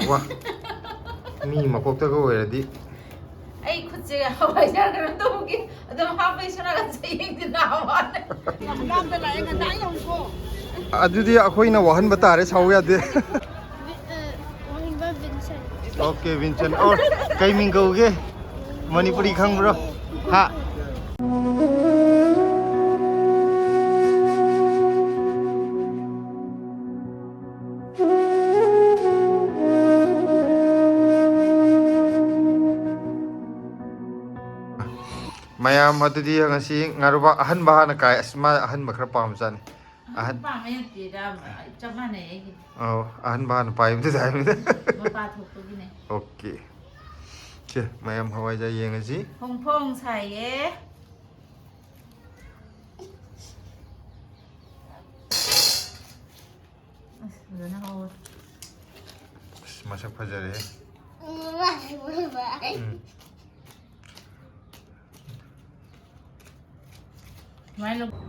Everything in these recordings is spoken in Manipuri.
와, 미 막곡다가 오해라디. 에이 그치 하와이자 그럼 또 보기 좀 하와이 전화가 제일 나와. 아두디 아코이나 와한 바타레 사오야 돼. 오케이 빈첸. 어, 카이밍 가오게. 머니푸리 칸브로. 하. mayam adudi ngasi ngaruba ahan bahana kai asma ahan bakra pamsan ahan pa me ti da chama ne gi oh ahan bahana pai mte dai mte ma pa thuk ko gi ne okay che mayam hawai ja ye ngasi phong phong sai ye na ho masak phajare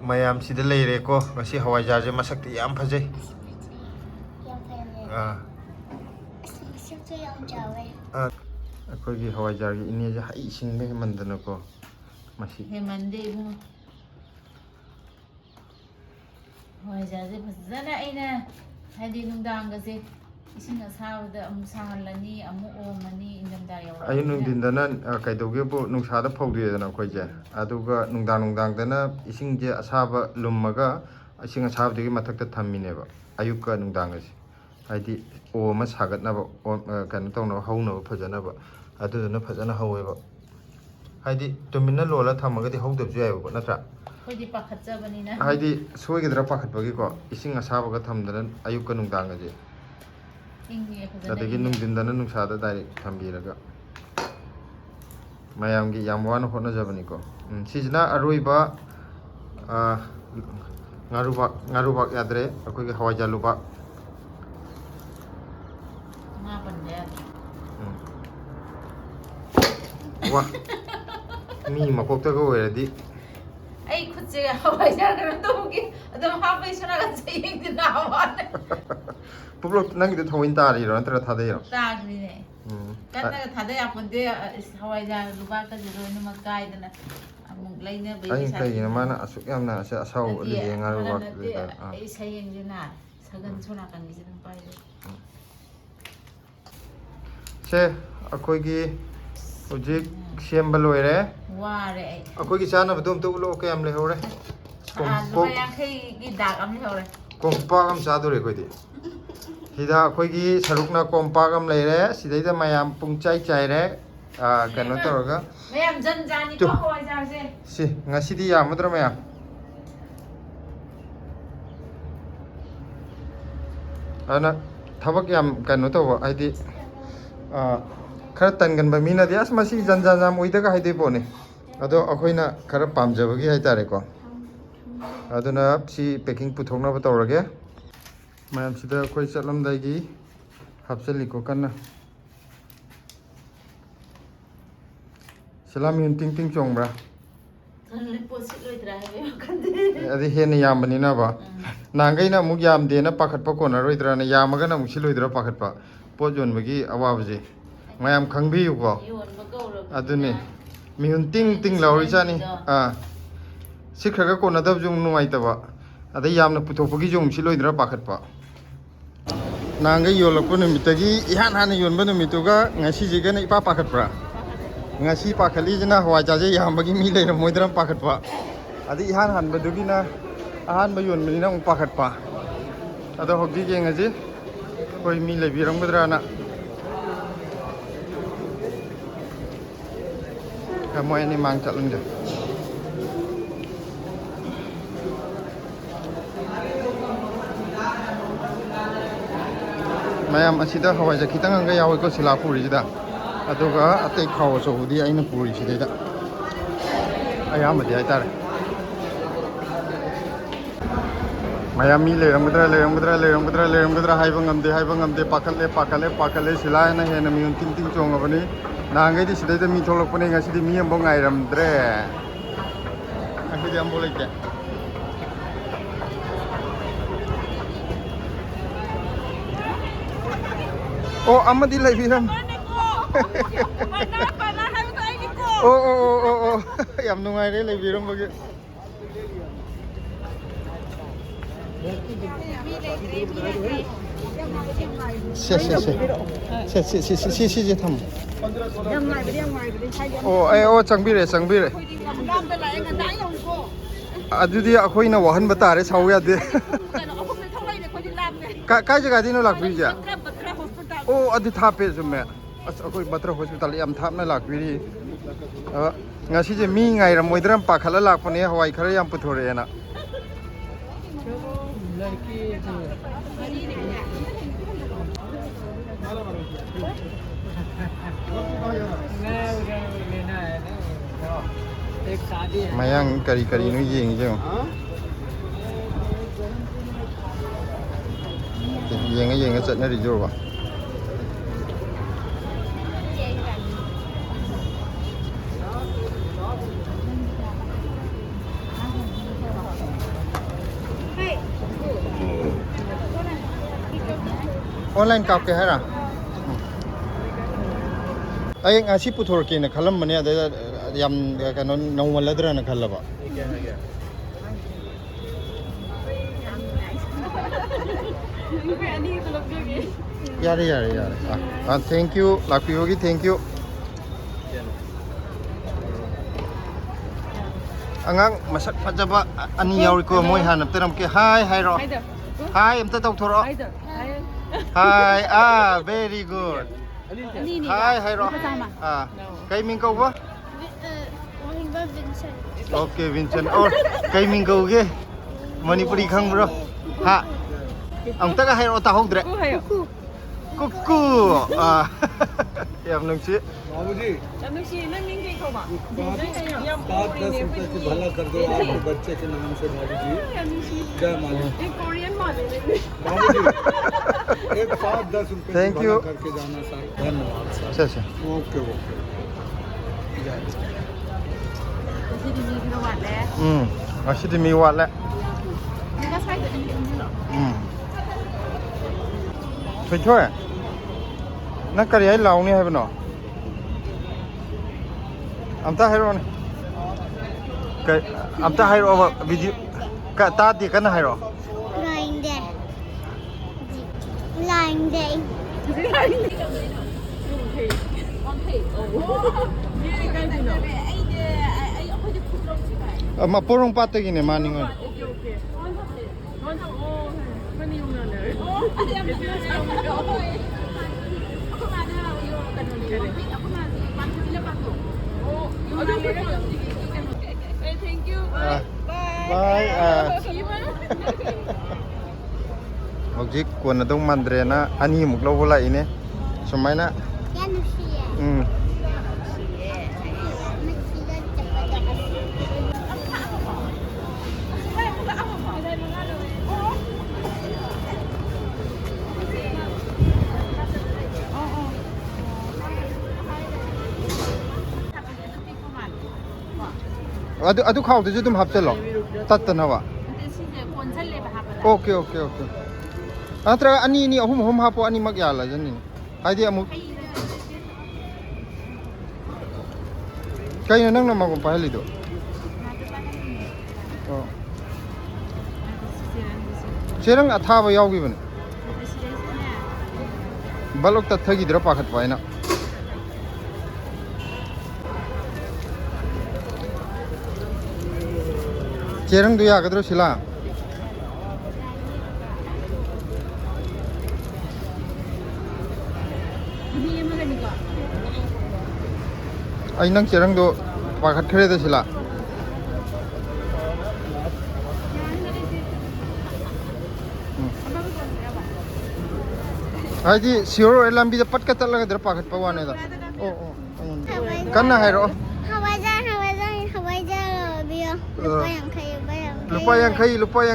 mayam sida leire ko ngasi hawai jar je masak ti yam phajai akhoi gi hawai jar gi ini ja hai sing me mandana ko masi he mande bu hawai jar je phajana aina hadi nungdang ga se ising asawda am sahalani amu omani indamda yaw ayu nungdindana kaidauge bu nungsada phawduyedana akhoi je aduga nungdang dana ising je asaba lummaga ising asabdagi mathakta thammine ba ayukka nungdang ase haidi oma sagatna ba kan tawna hauna ba phajana ba aduduna phajana hawe ba haidi tumina lola thamaga di hawdabju yayo ba natra khodi pakhatjabani na haidi soigidra pakhatbagi ko ising asabaga thamdana ayukka nungdang ase adagi nungdindana nungsada direct thambiraga mayamgi yamwana hona jabani ko sijna aroiba ngaruba yadre akoi ge hawai jaluba ma pande wa mi makokta ga oiradi ai khutse hawai jar kar to bogi adam hawai sona ga sei din nawa Publok nang itu thawin tari ro antara thadre ro tagri ne kanna ga thadre apunde hawai jar luba ka jero ni makai dana amuk laina be ai kai na mana asuk yamna asa asau li ngaruba ai sayeng jina sagan sona kan ni jin pai se akoi gi hojik siam baloire ware akoi gi chana badum to lo kayam le hore kom yang kai gi dak am le hore kompa am chadore koi di hida akoi gi sarukna kompa am leire sidaida mayam pungchai chaire kano toroga mayam jan jani ko hawai jar se si ngasidi yamadra mayam ana thabak yam kano to haidi khara tangan ba mina dias masi jan jam oidaga haide bone ado akhoina khara pamjabagi haitare ko aduna si packing puthokna ba tawrage mayam sida koi chatlam daigi hapsali ko kana salam yun ting ting chongbra adi hena yambani na ba nangai na mug yam de na pakhat pa kona roidra na yamaga na mug siloidra pakhat pa pojon bagi awabaje mayam khangbi yu ko adune mihun ting ting lauri chani sikhraga kona dab jung numai ta ba adai yamna puthopagi jung siloidra pakhat pa nangai yolakpo numitagi ihan hana yonba numituga ngasi jigana ipa pakhat pra ngasi pakhali jina hawai jaje yambagi mi leira moidram pakhat pa adi ihan han badugi na ahan ba yon mini na ung pakhat pa ado hobji ge ngaji koi mi le biram gudrana kamoy ni mang chalung de mayam asida hawai ja khitang anga yawi ko sila puri jida aduga atei khaw so udi aina puri sideda ayam di aitare mayam mi le ramudra haibang amde pakale sila na hena mi ting ting chong abani nangai di sideda mi tholok pone ngasi di mi ambong ai ramdre akidi amboleke Oh, amadi lai biram. Oh. Yam nungai re lai biram bagi. Si tham. Oh, changbire. Adudi akhoi na wahan batare sauya de. Kai jaga dino lakbi ja. Oh, adi thape jume. As akhoi Batra hospital yam thapna lakbi. Ngasi je mi ngai ra moidram pakhala lakpane hawai khara yam puthore na. Mayang kari nu yeng je. Yeng chat na ri jo ba. Online kap ke hara. Ay ngasi puthor ke na khalam mane ada yam kano nawal ladra na khalaba. Yare. Thank you. Lakpi hogi, thank you. Angang masak pajaba ani yauri ko moi hanap teram ke hi ro. Hi, em ta tok thoro. Hi, very good. Hi ro. Kai ming kau ba? Okay, Vincent. Or kai ming kau ge? Manipuri khang bro. Ha. Ang ta ka hi ro ta hok dre. Kuku. Yam nung chi. बाबूजी बात 10 रुपए से भला कर दो आपके बच्चे के नाम से बाबूजी जय माता बाबूजी एक 5-10 रुपए Thank you. करके जाना सर धन्यवाद सर अच्छा okay Ngasidi mi wat le. Thôi thôi. Nó cái ấy lâu nè hay bên nào? Amta hay rồi. Cái amta hay rồi video. Cái ta thì cái nào hay rồi? Line day. Mà porong pate gini maning on. Thank you. Bye. Hojik kuan adong mandre na ani muk lo bola ini. Sumai na. Adu khau tu judum hap chalo. Tat na wa. Okay. Atra ani ahum hapo ani magyala janin. Haidi amuk. Kayo nang namagum pahali do. Oh. Serang athaba yawgi ban. Balok ta thagi dra pakhat paina. Cerang tu ya kadro sila. Ay nang cerang tu pakat kere tu sila. Ay di siro lambida pat ka talaga dra pakat pawane da. Oh. Kan na hayro. Lupa yang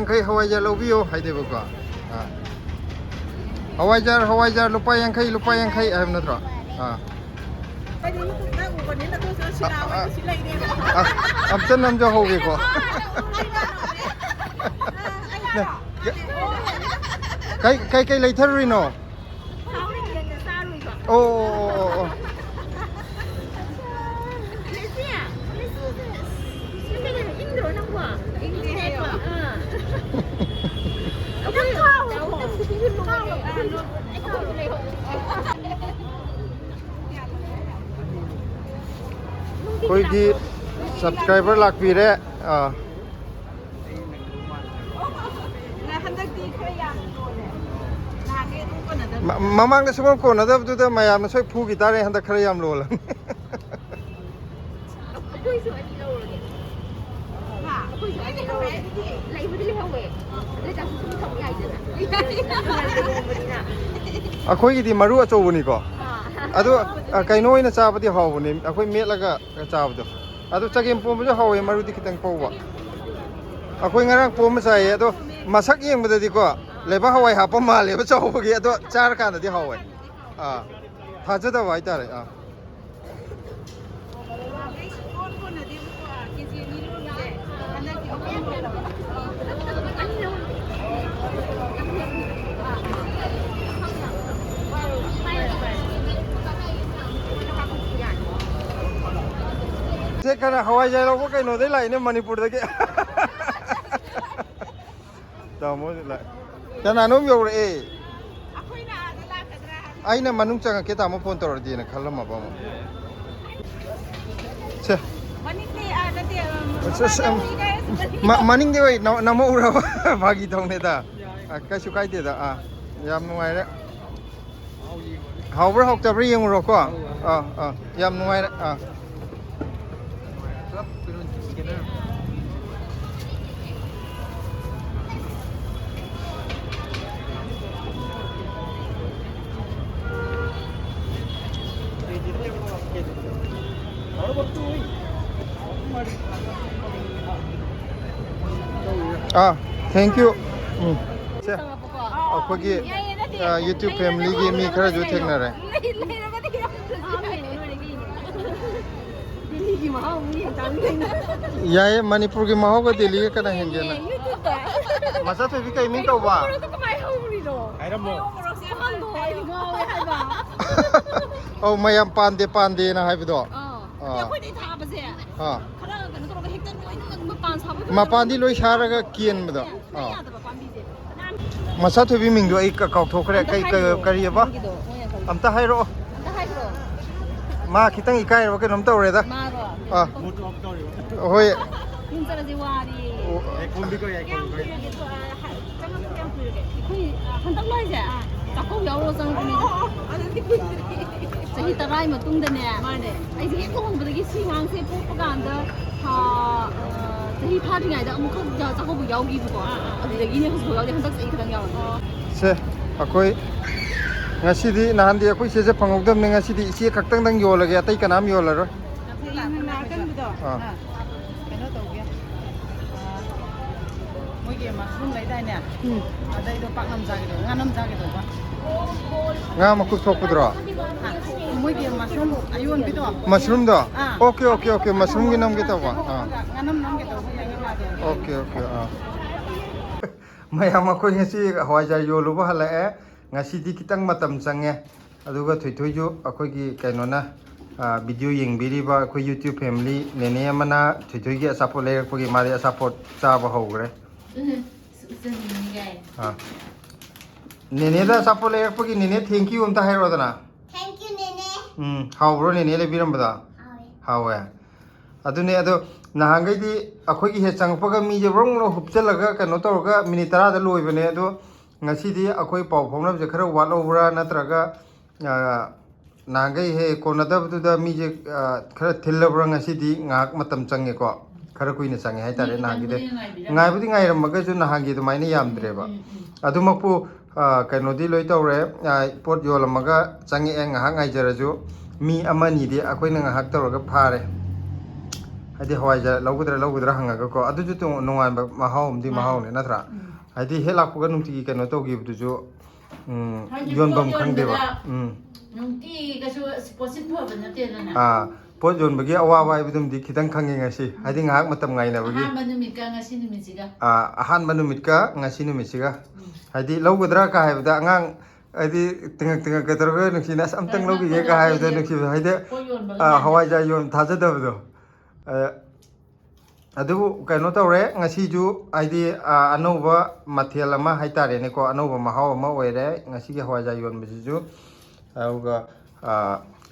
kai hawajar lobio hai de baka. Hawajar lupa yang kai ayam natra. Amten nam jo hoge ko. Kai lai tharri no. Oh, oh, oh. Koigi subscriber lakpire mamang na sumang ko na daw tuta mayam na soy phu gitare handa khara yam lola akhoi gi di maru achobuni ko adu kaino ina chabadi hawbuni akhoi metlaga chabdo adu chagem pombu hawe maru di kitang powwa akhoi ngarang pom sai adu masak yeng badadi ko leba hawai hapa male ba chawbagi adu char kana di hawe thajada wai tare Se kana hawai jai lo ko kai no dei lai ne Manipur da ke ta mo lai kana nom yo re akoina da la kadra aina manung changa ke ta mo phone tor di na khalam ma ba mo che maning ni maning de wai na mo ura bagi thong ne da ka su kai de da yam nuai re hawbra hok ta bri yeng ro ko yam nuai re thank you che akhoi YouTube family gi mi khara ju thekna re yae Manipur gi mahau ga Delhi ga kana henge na masa to bi kai min to ba oh mayam pande na haibido mapandi loi saraga kien bado masa to bi mingdo ai ka kaw thokre kai kari ba amta hairo ma khitang ikai ro ke nom tawre da hoi Jadi terai matung dan ya, aja itu orang berdegi sih orang sih propaganda, jadi party nggak ada, muka jauh cakap bujau gitu kok, ada lagi ni harus bujau dia hendak sih kita jauh. Se, akoi Ngasidi nanti akoi sih pangogdam nih Ngasidi sih kaktang dang yol lagi, atai kanam yol laro. Mungkin mushroom lagi dah ni, ada itu pak nam jagi tu, nganam jagi tu pak. Nga makuk thok pudra. Mungkin mushroom ayun gitu. Mushroom da? Okay, mushroom gi nam kita ba. Nganam nam gitu, Okay. Mayam akoi ngasi hawai jai yolu ba hala Ngasidi kitang matam change. Aduga thoi ju akoi gi kaino na video yengbiri ba akoi YouTube family nene amana thoi gi support lerak pagi mari support cha ba hogre. Nene da support lerak pagi nene thank you umta hairo dana. Thank you, Nene. How bro nene le biram bada. How adune ado nahangai di akoi gi he changpaga mi je brong no hupchalaga kano tawga minute 10 da loi bane ado Ngasidi akoi pau phongnam je khara wal over natraga nahangai he konadab tu da mi je khara thillabra Ngasidi ngak matam change ko khara kuina change hai tare nahangi de ngai budi ngai ramaga ju nahangi du maina yamdre ba adumakpu kano di loi tawre pot yolamaga change ngak ngai jaraju mi amani di akoi na ngak tawraga phare hadi hawai ja logudra hangaga ko adu ju tu nongai mahau umdi mahau ne natra hadi helak puga nungti kano to gi buju yon bam khang de ba nungti kasu sposit pho ban nate na pot yon bagi awa wa ibudum di kitang khange ngasi hadi ngak matam ngai na bagi ngasi numit siga ahan manumit ka ngasi numit siga hadi logudra ka haibda ngang ꯑꯩꯗꯤ ꯇꯤꯡꯉꯛ ꯇꯧꯔꯒ ꯅꯨꯡꯁꯤꯅ ꯑꯁ ꯑꯝꯇꯪ ꯂꯧꯕꯤꯒꯦꯒ ꯍꯥꯏꯕꯗꯣ ꯅꯨꯡꯁꯤꯕ ꯍꯥꯏꯗꯤ ꯍꯋꯥꯏꯖꯥꯔ ꯌꯣꯟ ꯊꯥꯖꯗꯕꯗꯣ ꯑꯗꯨꯕꯨ ꯀꯩꯅꯣ ꯇꯧꯔꯦ ꯉꯁꯤꯁꯨ ꯍꯥꯏꯗꯤ ꯑꯅꯧꯕ ꯃꯊꯦꯜ ꯑꯃ ꯍꯥꯏꯇꯥꯔꯦꯅꯦꯀꯣ ꯑꯅꯧꯕ ꯃꯍꯥꯎ ꯑꯃ ꯑꯣꯏꯔꯦ ꯉꯁꯤꯒꯤ ꯍꯋꯥꯏꯖꯥꯔ ꯌꯣꯟꯕꯁꯤꯁꯨ ꯑꯗꯨꯒ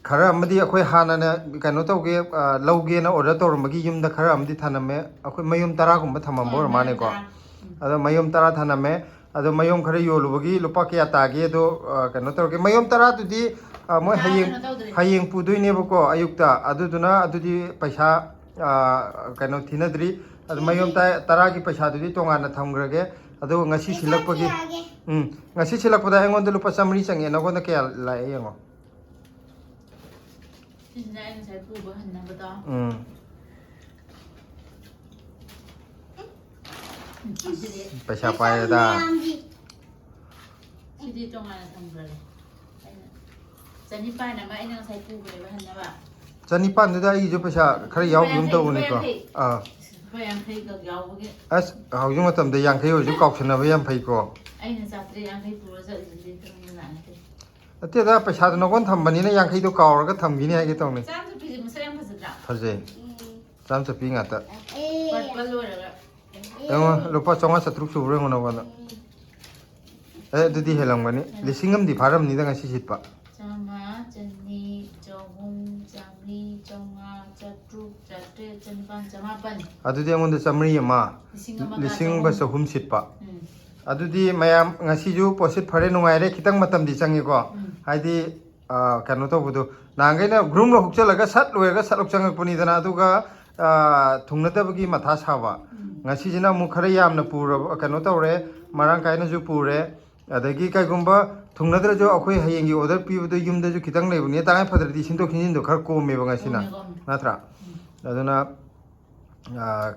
ꯈꯔ ꯑꯃꯗꯤ ꯑꯩꯈꯣꯏ ꯍꯥꯟꯅꯅ ꯀꯩꯅꯣ ꯇꯧꯒꯦ ꯂꯧꯒꯦꯅ ꯑꯣꯔꯗꯔ ꯇꯧꯔꯝꯕꯒꯤ ꯌꯨꯝꯗꯈꯔ ꯑꯃꯗꯤ ꯊꯅꯝꯃꯦ ꯑꯩꯈꯣꯏ ꯃꯌꯨꯝ 10ꯒꯨꯝꯕ ꯊꯝꯃꯝꯕ ꯑꯣꯏꯔ ꯃꯥꯅꯦꯀꯣ ꯑꯗꯣ ꯃꯌꯨꯝ 10 ꯊꯅꯝꯃꯦ ꯑꯗꯣ ꯃꯌꯨꯝ ꯈꯔ ꯌꯣꯜꯂꯨꯕꯒꯤ ꯂꯨꯄꯥ ꯀꯌꯥ ꯇꯥꯒꯦ ꯑꯗꯣ ꯀꯩꯅꯣ ꯇꯧꯔꯒꯦ ꯃꯌꯨꯝ 10ꯗꯨꯗꯤ ꯃꯣꯏ ꯍꯌꯦꯡ ꯄꯨꯗꯣꯏꯅꯦꯕꯀꯣ ꯑꯌꯨꯛꯇ ꯑꯗꯨꯗꯨꯅ ꯑꯗꯨꯗꯤ ꯄꯩꯁా ꯀꯩꯅꯣ ꯊꯤꯅꯗ꯭ꯔꯤ ꯑꯗꯣ ꯃꯌꯨꯝ 10ꯒꯤ ꯄꯩꯁꯥꯗꯨꯗꯤ ꯇꯣꯉꯥꯟꯅ ꯊꯝꯈ꯭ꯔꯒꯦ ꯑꯗꯨꯒ ꯉꯁꯤ ꯁꯤꯜꯂꯛꯄꯒꯤ ꯉꯁꯤ ꯁꯤꯜꯂꯛꯄꯗ ꯑꯩꯉꯣꯟꯗ ꯂꯨꯄꯥ 100 ꯆꯪꯉꯦ ꯅꯉꯣꯟꯗ ꯀꯌꯥ ꯂꯥꯛꯑꯦ ꯌꯦꯡꯉꯣ ꯁꯤꯁꯤꯅ ꯑꯩ ꯉꯁꯥꯏ ꯄꯨꯕ ꯍꯟꯅꯕꯗꯣ ꯄꯩꯁꯥ ꯄꯥꯏꯔꯦꯗ ꯁꯤꯗꯤ ꯇꯣꯉꯥꯟꯅ ꯊꯝꯈ꯭ꯔꯒꯦ ꯑꯩꯅ 2,900 ꯑꯃ ꯑꯩꯅ ꯉꯁꯥই ꯄꯨꯈ꯭ꯔꯦꯕ ꯍꯟꯅꯕ 2,900ꯗꯨꯗ ꯑꯩꯒꯤꯁꯨ ꯄꯩꯁꯥ ꯈꯔ ꯌꯥꯎꯒꯨꯝ ꯇꯧꯕꯅꯤꯀꯣ ꯂꯨꯄꯥ 50 ꯌꯥꯎꯕꯒꯤ ꯑꯁ ꯍꯧꯖꯤꯛ ꯃꯇꯝꯗ 50 ꯑꯣꯏꯔꯁꯨ ꯀꯥꯎꯁꯟꯅꯕ ꯌꯥꯝ ꯐꯩꯀꯣ ꯑꯩꯅ 350 ꯄꯨꯔꯆꯠꯂꯤꯗꯨꯗꯤ ꯀꯔꯝꯕ ꯅꯠꯇꯦ ꯅꯠꯇꯦꯗ ꯄꯩꯁꯥꯗꯣ ꯅꯉꯣꯟ ꯊꯝꯕꯅꯤꯅ 50ꯗꯣ ꯀꯥꯎꯔꯒ ꯊꯝꯈꯤꯅꯤ ꯍꯥꯏꯒꯦ ꯇꯧꯅꯤ ꯆꯥꯝꯆꯠꯄꯤꯁꯦ ꯃꯁꯛ ꯌꯥꯝ ꯐꯖꯗ꯭ꯔꯥ ꯐꯖꯩ 150 ꯉꯥꯛꯇ ꯄꯠꯄ ꯂꯣꯏꯔꯒ ꯌꯦꯡꯉꯣ ꯂꯨꯄꯥ 500-700 ꯁꯨꯕ꯭ꯔꯥ ꯌꯦꯡꯉꯣ ꯅꯉꯣꯟꯗ ꯑꯗꯨꯗꯤ ꯍꯦꯜꯂꯝꯒꯅꯤ 1,000 ꯑꯃꯗꯤ ꯐꯥꯔꯝꯅꯤꯗ ꯉꯁꯤ ꯁꯤꯠꯄ 100, 200, 300, 400, 500, 600, 700, 800, 900, 1000. ꯑꯗꯨꯗꯤ ꯑꯩꯉꯣꯟꯗ 100 ꯑꯃ 1,300 ꯁꯤꯠꯄ ꯑꯗꯨꯗꯤ ꯃꯌꯥꯝ ꯉꯁꯤꯁꯨ ꯄꯣꯠꯁꯤꯠ ꯐꯔꯦ ꯅꯨꯡꯉꯥꯏꯔꯦ ꯈꯤꯇꯪ ꯃꯇꯝꯗꯤ ꯆꯪꯉꯦꯀꯣ ꯍꯥꯏꯗꯤ ꯀꯩꯅꯣ ꯇꯧꯕꯗꯣ ꯅꯍꯥꯟꯈꯩꯅ ꯒ꯭ꯔꯨꯝ ꯍꯨꯛꯆꯜꯂꯒ ꯁꯠ ꯂꯣꯏꯔꯒ ꯁꯠ ꯆꯪꯉꯛꯄꯅꯤꯗꯅ ꯑꯗꯨꯒ ꯊꯨꯡꯅꯗꯕꯒꯤ ꯃꯊꯥ ꯁꯥꯕ ꯉꯁꯤꯁꯤꯅ ꯑꯃꯨꯛ ꯈꯔ ꯌꯥꯝꯅ ꯄꯨꯔꯕ ꯀꯩꯅꯣ ꯇꯧꯔꯦ ꯃꯔꯥꯡ ꯀꯥꯏꯅꯁꯨ ꯄꯨꯔꯦ ꯑꯗꯒꯤ ꯀꯩꯒꯨꯝꯕ ꯊꯨꯡꯅꯗ꯭ꯔꯁꯨ ꯑꯩꯈꯣꯏ ꯍꯌꯦꯡꯒꯤ ꯑꯣꯔꯗꯔ ꯄꯤꯕꯗꯣ ꯌꯨꯝꯗꯁꯨ ꯈꯤꯇꯪ ꯂꯩꯕꯅꯤ ꯇꯉꯥꯏ ꯐꯗ꯭ꯔꯗꯤ ꯁꯤꯟꯗꯣꯛ ꯁꯤꯟꯖꯤꯟꯗꯣ ꯈꯔ ꯀꯣꯝꯃꯦꯕ ꯉꯁꯤꯅ ꯅꯠꯇ꯭ꯔꯥ ꯑꯗꯨꯅ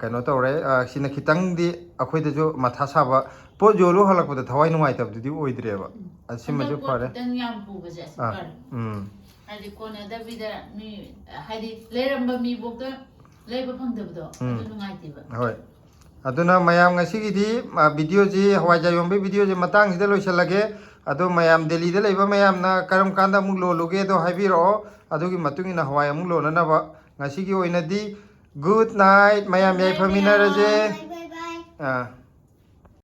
ꯀꯩꯅꯣ ꯇꯧꯔꯦ ꯁꯤꯅ ꯈꯤꯇꯪꯗꯤ ꯑꯩꯈꯣꯏꯗꯁꯨ ꯃꯊꯥ ꯁꯥꯕ ꯄꯣꯠ ꯌꯣꯜꯂꯨ ꯍꯜꯂꯛꯄꯗ ꯊꯋꯥꯏ ꯅꯨꯡꯉꯥꯏꯇꯕꯗꯨꯗꯤ ꯑꯣꯏꯗ꯭ꯔꯦꯕ ꯁꯤꯃꯁꯨ ꯐꯔꯦ ꯈꯤꯇꯪ ꯌꯥꯝ ꯄꯨꯕꯁꯦ ꯑꯁꯤ ꯐꯔꯦ ꯍꯥꯏꯗꯤ ꯀꯣꯟꯅꯗꯕꯤꯗ ꯃꯤ ꯍꯥꯏꯗꯤ ꯂꯩꯔꯝꯕ ꯃꯤꯐꯥꯎꯗ ꯂꯩꯕ ꯐꯪꯗꯕꯗꯣ ꯑꯗꯨ ꯅꯨꯡꯉꯥꯏꯇꯦꯕ ꯍꯣꯏ ꯑꯗꯨꯅ ꯃꯌꯥꯝ ꯉꯁꯤꯒꯤꯗꯤ ꯚꯤꯗꯤꯑꯣꯁꯤ ꯍꯋꯥꯏꯖꯥꯔ ꯌꯣꯟꯕꯒꯤ ꯚꯤꯗꯤꯑꯣꯁꯤ ꯃꯇꯥꯡꯁꯤꯗ ꯂꯣꯏꯁꯤꯜꯂꯒꯦ ꯑꯗꯣ ꯃꯌꯥꯝ ꯗꯦꯜꯂꯤꯗ ꯂꯩꯕ ꯃꯌꯥꯝꯅ ꯀꯔꯝ ꯀꯥꯟꯗ ꯑꯃꯨꯛ ꯂꯣꯜꯂꯨꯒꯦꯗꯣ ꯍꯥꯏꯕꯤꯔꯛꯑꯣ ꯑꯗꯨꯒꯤ ꯃꯇꯨꯡ ꯏꯟꯅ ꯍꯋꯥꯏ ꯑꯃꯨꯛ ꯂꯣꯟꯅꯅꯕ ꯉꯁꯤꯒꯤ ꯑꯣꯏꯅꯗꯤ ꯒꯨꯗ ꯅꯥꯏꯠ ꯃꯌꯥꯝ ꯌꯥꯏꯐꯃꯤꯟꯅꯔꯁꯦ Bye bye bye.